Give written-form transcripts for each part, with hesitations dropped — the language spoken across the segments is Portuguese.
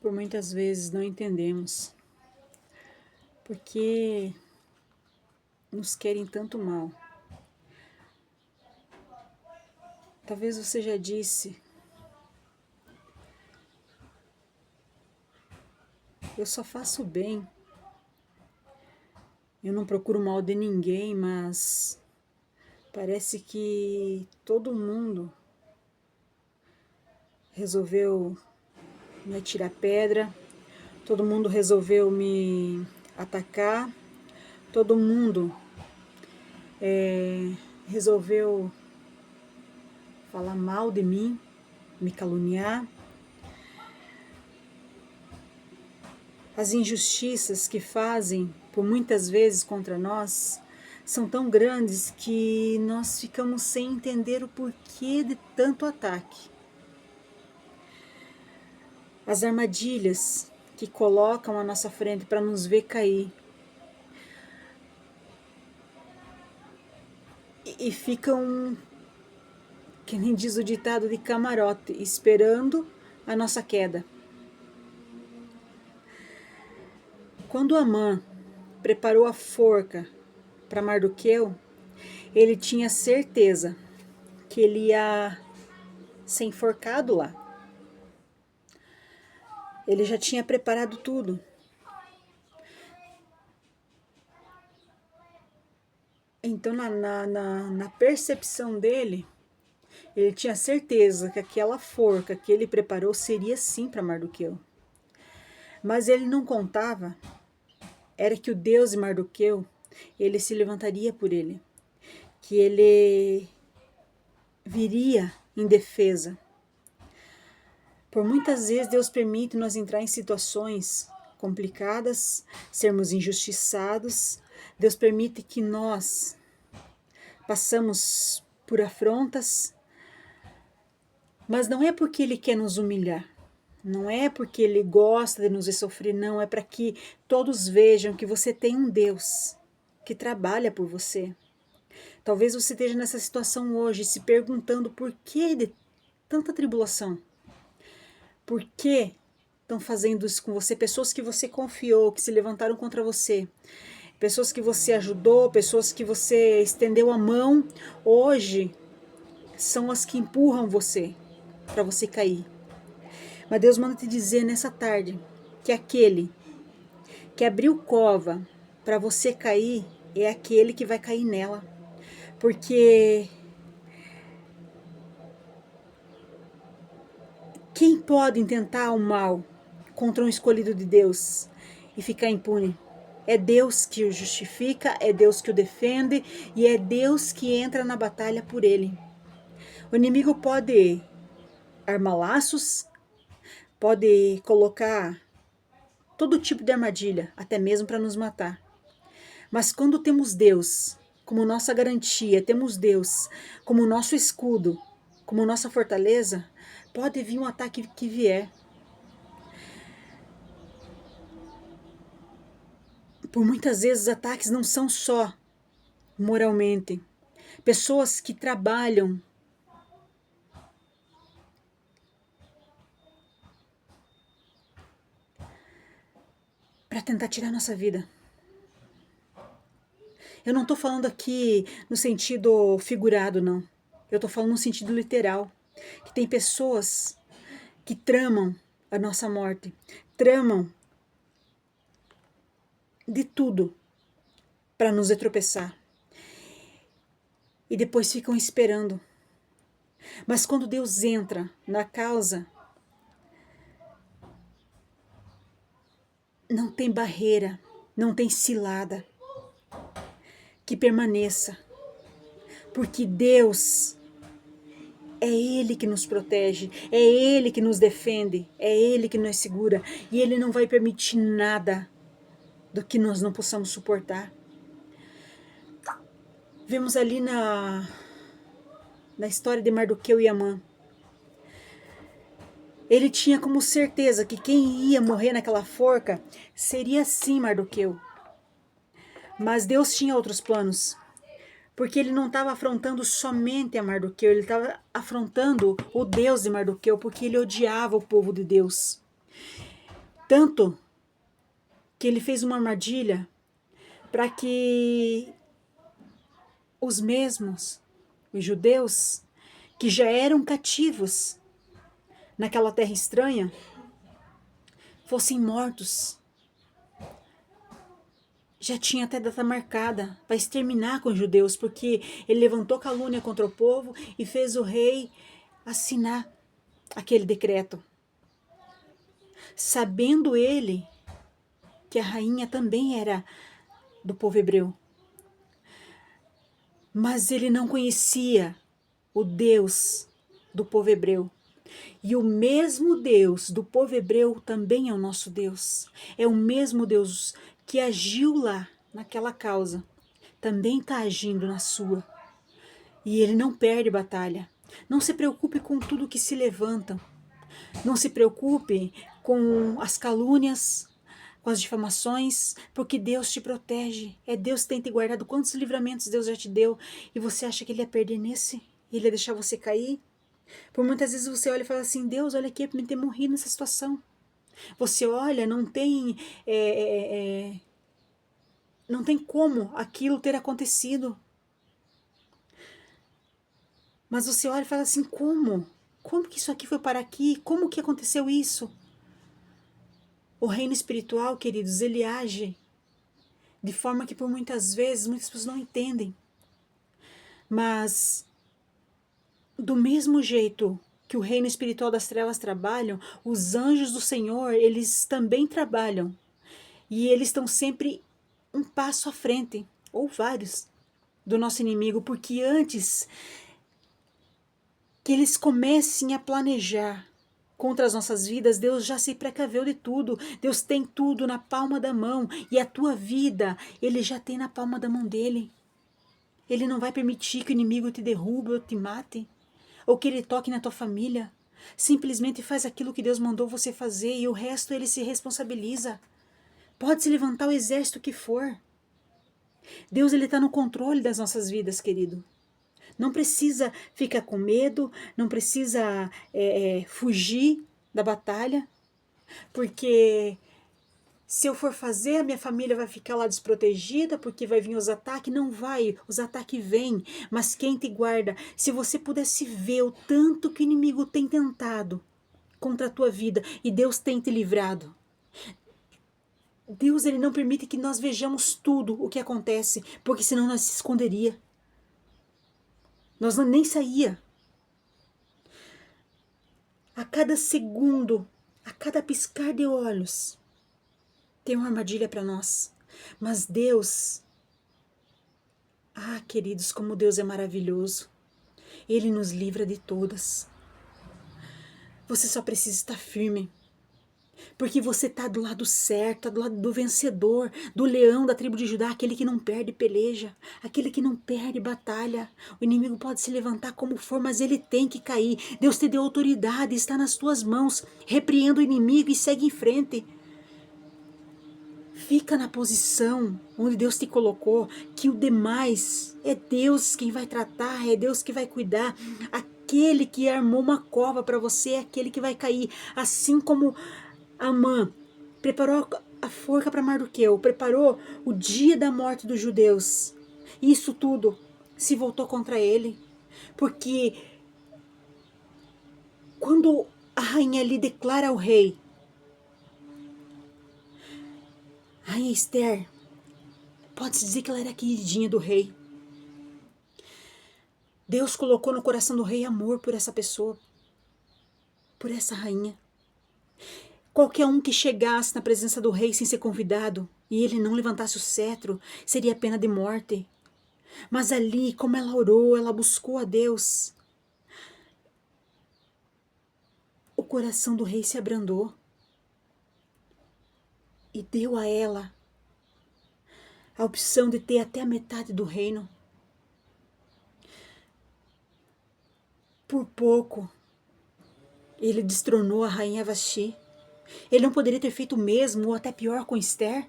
por muitas vezes não entendemos porque nos querem tanto mal. Talvez você já disse, eu só faço bem, eu não procuro mal de ninguém, mas parece que todo mundo resolveu me atirar pedra, todo mundo resolveu me atacar, todo mundo resolveu falar mal de mim, me caluniar. As injustiças que fazem, por muitas vezes, contra nós, são tão grandes que nós ficamos sem entender o porquê de tanto ataque. As armadilhas que colocam à nossa frente para nos ver cair. E ficam, que nem diz o ditado, de camarote, esperando a nossa queda. Quando Amã preparou a forca para Mardoqueu, ele tinha certeza que ele ia ser enforcado lá. Ele já tinha preparado tudo. Então, na percepção dele, ele tinha certeza que aquela forca que ele preparou seria sim para Mardoqueu. Mas ele não contava, era que o Deus de Mardoqueu, ele se levantaria por ele, que ele viria em defesa. Por muitas vezes Deus permite nós entrar em situações complicadas, sermos injustiçados. Deus permite que nós passamos por afrontas, mas não é porque Ele quer nos humilhar, não é porque Ele gosta de nos ver sofrer, não, é para que todos vejam que você tem um Deus que trabalha por você. Talvez você esteja nessa situação hoje, se perguntando por que de tanta tribulação. Por que estão fazendo isso com você? Pessoas que você confiou, que se levantaram contra você. Pessoas que você ajudou, pessoas que você estendeu a mão, hoje são as que empurram você para você cair. Mas Deus manda te dizer nessa tarde que aquele que abriu cova para você cair é aquele que vai cair nela. Porque quem pode intentar o mal contra um escolhido de Deus e ficar impune? É Deus que o justifica, é Deus que o defende e é Deus que entra na batalha por ele. O inimigo pode armar laços, pode colocar todo tipo de armadilha, até mesmo para nos matar. Mas quando temos Deus como nossa garantia, temos Deus como nosso escudo, como nossa fortaleza, pode vir um ataque que vier. Por muitas vezes os ataques não são só moralmente. Pessoas que trabalham para tentar tirar nossa vida. Eu não estou falando aqui no sentido figurado, não. Eu estou falando no sentido literal. Que tem pessoas que tramam a nossa morte, tramam de tudo para nos tropeçar. E depois ficam esperando. Mas quando Deus entra na causa, não tem barreira, não tem cilada que permaneça. Porque Deus é Ele que nos protege, é Ele que nos defende, é Ele que nos segura. E Ele não vai permitir nada do que nós não possamos suportar. Vemos ali na história de Mardoqueu e Amã. Ele tinha como certeza que quem ia morrer naquela forca seria sim Mardoqueu. Mas Deus tinha outros planos. Porque ele não estava afrontando somente a Mardoqueu, ele estava afrontando o Deus de Mardoqueu, porque ele odiava o povo de Deus. Tanto que ele fez uma armadilha para que os mesmos, os judeus, que já eram cativos naquela terra estranha, fossem mortos. Já tinha até data marcada para exterminar com os judeus, porque ele levantou calúnia contra o povo e fez o rei assinar aquele decreto. Sabendo ele que a rainha também era do povo hebreu. Mas ele não conhecia o Deus do povo hebreu. E o mesmo Deus do povo hebreu também é o nosso Deus. É o mesmo Deus que agiu lá naquela causa. Também está agindo na sua. E ele não perde batalha. Não se preocupe com tudo que se levanta. Não se preocupe com as calúnias, com as difamações, porque Deus te protege. É Deus que tem te guardado. Quantos livramentos Deus já te deu? E você acha que Ele ia perder nesse? Ele ia deixar você cair? Por muitas vezes você olha e fala assim, Deus, olha aqui, para mim ter morrido nessa situação. Você olha, não tem como aquilo ter acontecido. Mas você olha e fala assim, como? Como que isso aqui foi para aqui? Como que aconteceu isso? O reino espiritual, queridos, ele age de forma que por muitas vezes, muitas pessoas não entendem. Mas, do mesmo jeito que o reino espiritual das trevas trabalham, os anjos do Senhor, eles também trabalham. E eles estão sempre um passo à frente, ou vários, do nosso inimigo, porque antes que eles comecem a planejar contra as nossas vidas, Deus já se precaveu de tudo. Deus tem tudo na palma da mão. E a tua vida, Ele já tem na palma da mão dEle. Ele não vai permitir que o inimigo te derrube ou te mate. Ou que ele toque na tua família. Simplesmente faz aquilo que Deus mandou você fazer e o resto Ele se responsabiliza. Pode se levantar o exército que for. Deus, Ele está no controle das nossas vidas, querido. Não precisa ficar com medo, não precisa fugir da batalha, porque se eu for fazer, a minha família vai ficar lá desprotegida, porque vai vir os ataques. Não vai, os ataques vêm, mas quem te guarda? Se você pudesse ver o tanto que o inimigo tem tentado contra a tua vida e Deus tem te livrado. Deus, Ele não permite que nós vejamos tudo o que acontece, porque senão nós se esconderia. Nós nem saía. A cada segundo, a cada piscar de olhos, tem uma armadilha para nós. Mas Deus, queridos, como Deus é maravilhoso. Ele nos livra de todas. Você só precisa estar firme. Porque você está do lado certo, do lado do vencedor, do leão da tribo de Judá, aquele que não perde peleja, aquele que não perde batalha. O inimigo pode se levantar como for, mas ele tem que cair. Deus te deu autoridade, está nas tuas mãos. Repreenda o inimigo e segue em frente. Fica na posição onde Deus te colocou, que o demais é Deus quem vai tratar, é Deus que vai cuidar. Aquele que armou uma cova para você é aquele que vai cair, assim como Amã preparou a forca para Mardoqueu, preparou o dia da morte dos judeus. Isso tudo se voltou contra ele, porque quando a rainha ali declara ao rei, a rainha Esther, pode-se dizer que ela era a queridinha do rei. Deus colocou no coração do rei amor por essa pessoa, por essa rainha. Qualquer um que chegasse na presença do rei sem ser convidado e ele não levantasse o cetro, seria pena de morte. Mas ali, como ela orou, ela buscou a Deus, o coração do rei se abrandou e deu a ela a opção de ter até a metade do reino. Por pouco, ele destronou a rainha Vasti. Ele não poderia ter feito o mesmo, ou até pior, com Esther?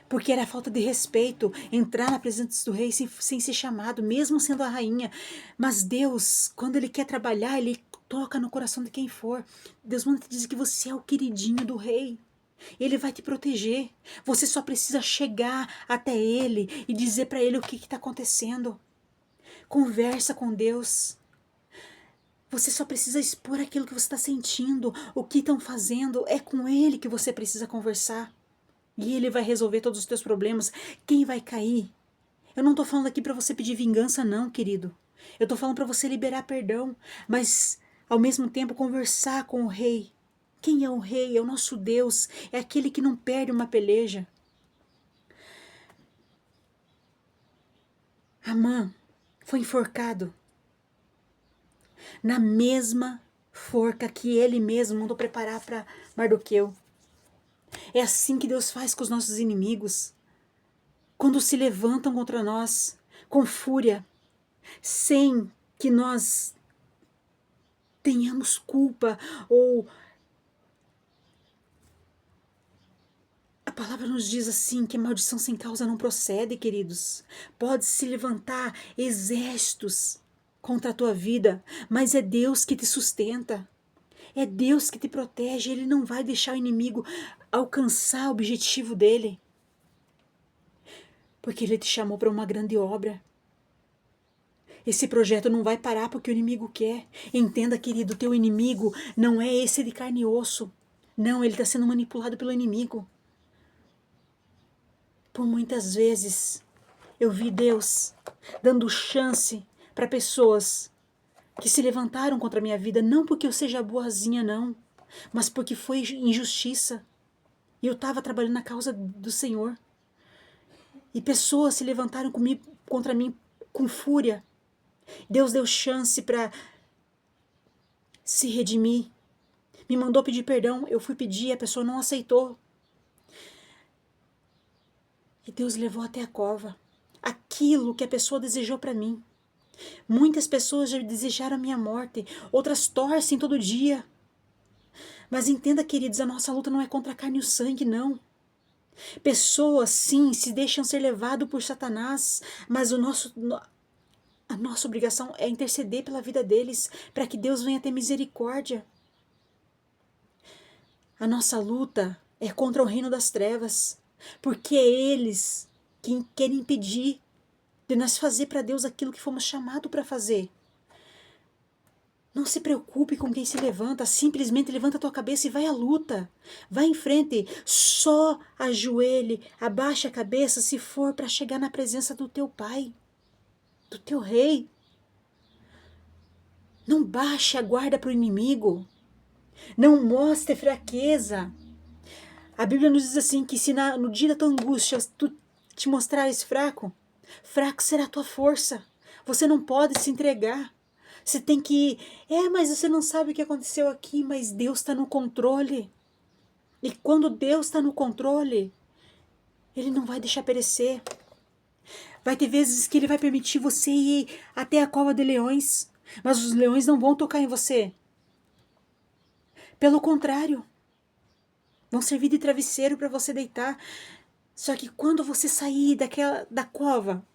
Porque era falta de respeito entrar na presença do rei sem ser chamado, mesmo sendo a rainha. Mas Deus, quando Ele quer trabalhar, Ele toca no coração de quem for. Deus manda te dizer que você é o queridinho do rei. Ele vai te proteger. Você só precisa chegar até ele e dizer para ele o que está acontecendo. Conversa com Deus. Você só precisa expor aquilo que você está sentindo, o que estão fazendo. É com ele que você precisa conversar. E ele vai resolver todos os teus problemas. Quem vai cair? Eu não estou falando aqui para você pedir vingança, não, querido. Eu estou falando para você liberar perdão, mas ao mesmo tempo conversar com o rei. Quem é o rei? É o nosso Deus. É aquele que não perde uma peleja. Amã foi enforcado na mesma forca que ele mesmo mandou preparar para Mardoqueu. É assim que Deus faz com os nossos inimigos. Quando se levantam contra nós com fúria, sem que nós tenhamos culpa ou a palavra nos diz assim que a maldição sem causa não procede, queridos. Pode se levantar exércitos contra a tua vida, mas é Deus que te sustenta. É Deus que te protege. Ele não vai deixar o inimigo alcançar o objetivo dele. Porque ele te chamou para uma grande obra. Esse projeto não vai parar porque o inimigo quer. Entenda, querido, teu inimigo não é esse de carne e osso. Não, ele está sendo manipulado pelo inimigo. Por muitas vezes eu vi Deus dando chance para pessoas que se levantaram contra a minha vida, não porque eu seja boazinha, não, mas porque foi injustiça. E eu estava trabalhando na causa do Senhor. E pessoas se levantaram contra mim com fúria. Deus deu chance para se redimir. Me mandou pedir perdão, eu fui pedir, a pessoa não aceitou. E Deus levou até a cova aquilo que a pessoa desejou para mim. Muitas pessoas já desejaram a minha morte, outras torcem todo dia. Mas entenda, queridos, a nossa luta não é contra a carne e o sangue, não. Pessoas, sim, se deixam ser levadas por Satanás, mas a nossa obrigação é interceder pela vida deles, para que Deus venha ter misericórdia. A nossa luta é contra o reino das trevas, porque é eles que querem impedir de nós fazer para Deus aquilo que fomos chamados para fazer. Não se preocupe com quem se levanta, simplesmente levanta a tua cabeça e vai à luta. Vai em frente, só ajoelhe, abaixa a cabeça se for para chegar na presença do teu Pai, do teu Rei. Não baixe a guarda para o inimigo. Não mostre fraqueza. A Bíblia nos diz assim que se no dia da tua angústia tu te mostrares fraco, fraco será a tua força. Você não pode se entregar. Você tem que... mas você não sabe o que aconteceu aqui, mas Deus está no controle. E quando Deus está no controle, Ele não vai deixar perecer. Vai ter vezes que Ele vai permitir você ir até a cova de leões, mas os leões não vão tocar em você. Pelo contrário, vão servir de travesseiro para você deitar. Só que quando você sair da cova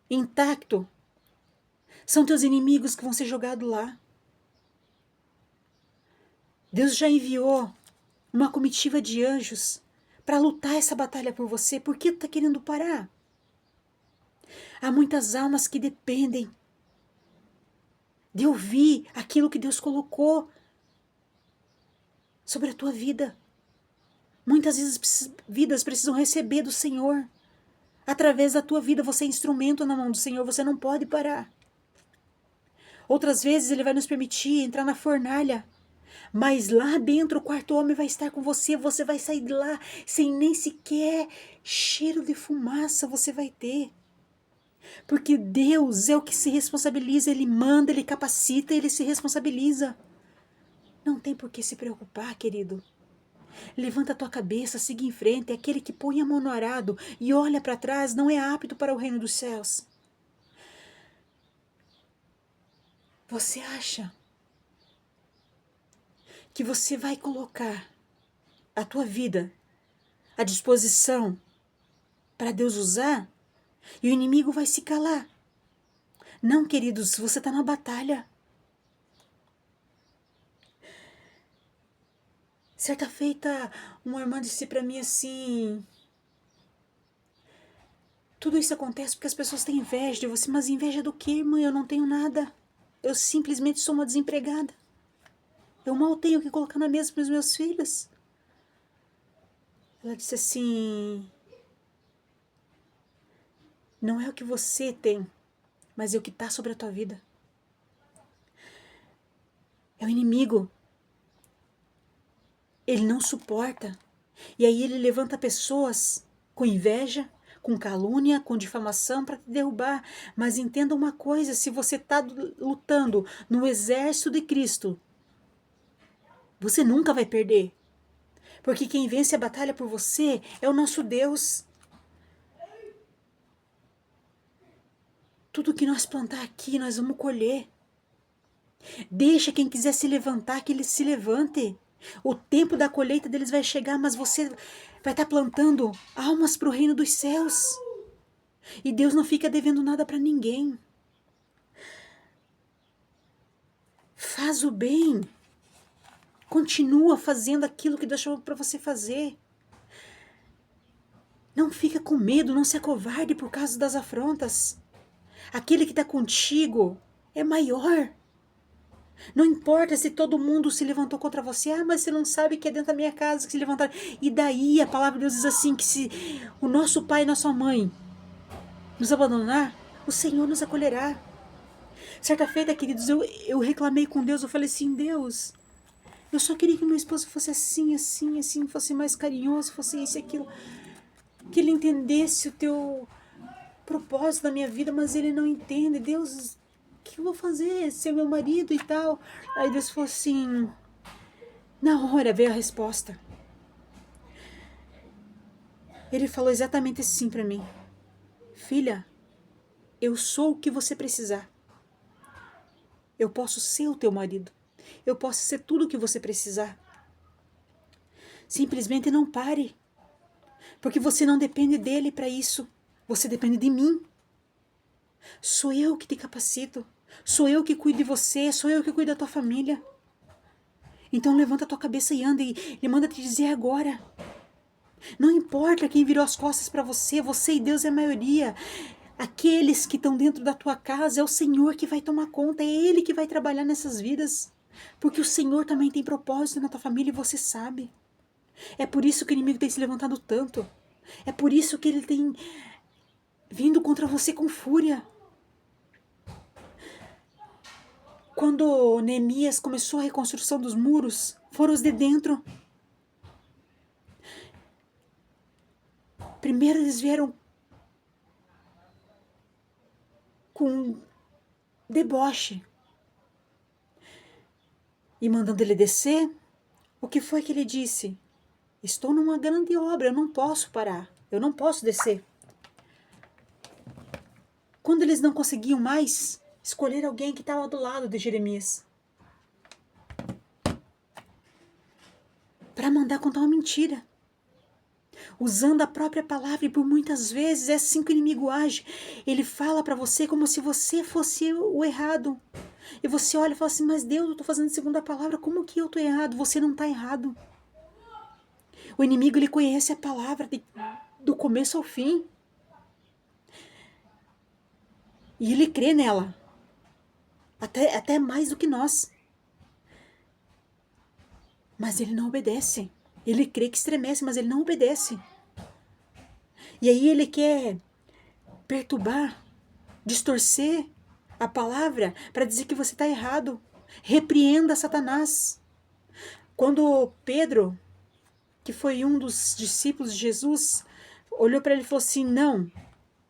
intacto, são teus inimigos que vão ser jogados lá. Deus já enviou uma comitiva de anjos para lutar essa batalha por você. Por que tu está querendo parar? Há muitas almas que dependem de ouvir aquilo que Deus colocou sobre a tua vida. Muitas vidas precisam receber do Senhor. Através da tua vida, você é instrumento na mão do Senhor, você não pode parar. Outras vezes Ele vai nos permitir entrar na fornalha, mas lá dentro o quarto homem vai estar com você, você vai sair de lá sem nem sequer cheiro de fumaça você vai ter. Porque Deus é o que se responsabiliza, Ele manda, Ele capacita, Ele se responsabiliza. Não tem por que se preocupar, querido. Levanta a tua cabeça, siga em frente. Aquele que põe a mão no arado e olha para trás não é apto para o reino dos céus. Você acha que você vai colocar a tua vida à disposição para Deus usar e o inimigo vai se calar? Não, queridos, você está na batalha. Certa feita, uma irmã disse para mim assim: tudo isso acontece porque as pessoas têm inveja de você. Mas inveja do quê, irmã? Eu não tenho nada. Eu simplesmente sou uma desempregada. Eu mal tenho o que colocar na mesa para os meus filhos. Ela disse assim: não é o que você tem, mas é o que está sobre a tua vida. É o inimigo. Ele não suporta. E aí ele levanta pessoas com inveja, com calúnia, com difamação para te derrubar. Mas entenda uma coisa: se você está lutando no exército de Cristo, você nunca vai perder. Porque quem vence a batalha por você é o nosso Deus. Tudo que nós plantar aqui, nós vamos colher. Deixa quem quiser se levantar, que ele se levante. O tempo da colheita deles vai chegar, mas você vai estar plantando almas para o reino dos céus. E Deus não fica devendo nada para ninguém. Faz o bem. Continua fazendo aquilo que Deus chamou para você fazer. Não fica com medo, não se acovarde por causa das afrontas. Aquele que está contigo é maior. Não importa se todo mundo se levantou contra você. Ah, mas você não sabe que é dentro da minha casa que se levantaram. E daí a palavra de Deus diz assim, que se o nosso pai e nossa mãe nos abandonar, o Senhor nos acolherá. Certa feita, queridos, eu reclamei com Deus. Eu falei assim: Deus, eu só queria que meu esposo fosse assim, assim, assim, fosse mais carinhoso, fosse isso e aquilo. Que ele entendesse o teu propósito na minha vida, mas ele não entende. Deus, o que eu vou fazer? Ser meu marido e tal. Aí Deus falou assim, na hora veio a resposta. Ele falou exatamente assim para mim: filha, eu sou o que você precisar. Eu posso ser o teu marido. Eu posso ser tudo o que você precisar. Simplesmente não pare. Porque você não depende dele para isso. Você depende de mim. Sou eu que te capacito. Sou eu que cuido de você. Sou eu que cuido da tua família. Então levanta a tua cabeça e anda. E ele manda te dizer agora. Não importa quem virou as costas para você. Você e Deus é a maioria. Aqueles que estão dentro da tua casa, é o Senhor que vai tomar conta. É Ele que vai trabalhar nessas vidas. Porque o Senhor também tem propósito na tua família e você sabe. É por isso que o inimigo tem se levantado tanto. É por isso que ele tem vindo contra você com fúria. Quando Neemias começou a reconstrução dos muros, foram os de dentro. Primeiro eles vieram com deboche e mandando ele descer. O que foi que ele disse? Estou numa grande obra, eu não posso parar, eu não posso descer. Quando eles não conseguiam mais, escolher alguém que estava do lado de Jeremias para mandar contar uma mentira, usando a própria palavra. E por muitas vezes é assim que o inimigo age. Ele fala para você como se você fosse o errado. E você olha e fala assim: mas Deus, eu estou fazendo segundo a palavra, como que eu estou errado? Você não está errado. O inimigo, ele conhece a palavra do começo ao fim. E ele crê nela. Até mais do que nós. Mas ele não obedece. Ele crê que estremece, mas ele não obedece. E aí ele quer perturbar, distorcer a palavra para dizer que você está errado. Repreenda Satanás. Quando Pedro, que foi um dos discípulos de Jesus, olhou para ele e falou assim: não,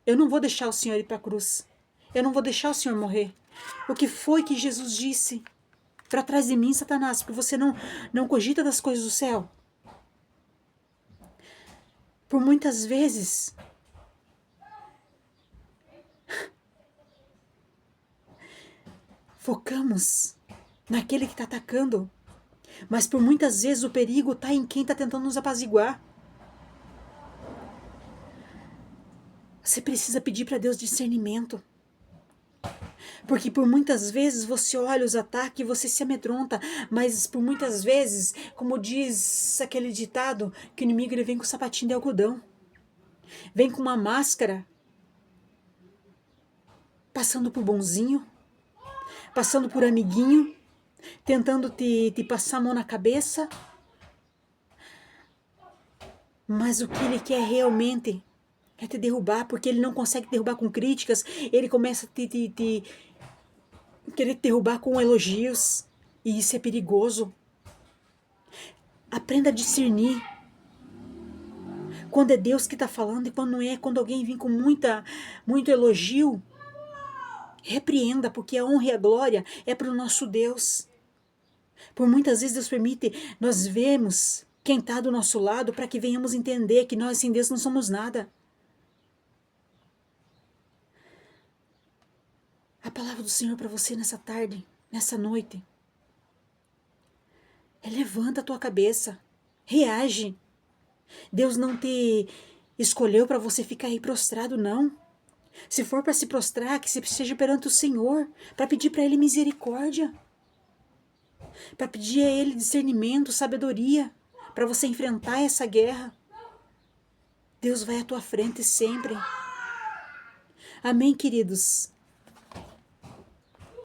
eu não vou deixar o Senhor ir para a cruz. Eu não vou deixar o Senhor morrer. O que foi que Jesus disse? Para trás de mim, Satanás, porque você não cogita das coisas do céu. Por muitas vezes, focamos naquele que está atacando, mas por muitas vezes o perigo está em quem está tentando nos apaziguar. Você precisa pedir para Deus discernimento. Porque por muitas vezes você olha os ataques e você se amedronta, mas por muitas vezes, como diz aquele ditado, que o inimigo ele vem com sapatinho de algodão, vem com uma máscara, passando por bonzinho, passando por amiguinho, tentando te passar a mão na cabeça, mas o que ele quer realmente é te derrubar, porque ele não consegue te derrubar com críticas, ele começa a querer te derrubar com elogios, e isso é perigoso. Aprenda a discernir quando é Deus que está falando e quando não é, quando alguém vem com muito elogio, repreenda, porque a honra e a glória é para o nosso Deus. Por muitas vezes Deus permite nós vermos quem está do nosso lado para que venhamos entender que nós sem Deus não somos nada. A palavra do Senhor para você nessa tarde, nessa noite, é: levanta a tua cabeça, reage. Deus não te escolheu para você ficar aí prostrado, não. Se for para se prostrar, que você seja perante o Senhor, para pedir para Ele misericórdia, para pedir a Ele discernimento, sabedoria, para você enfrentar essa guerra. Deus vai à tua frente sempre. Amém, queridos?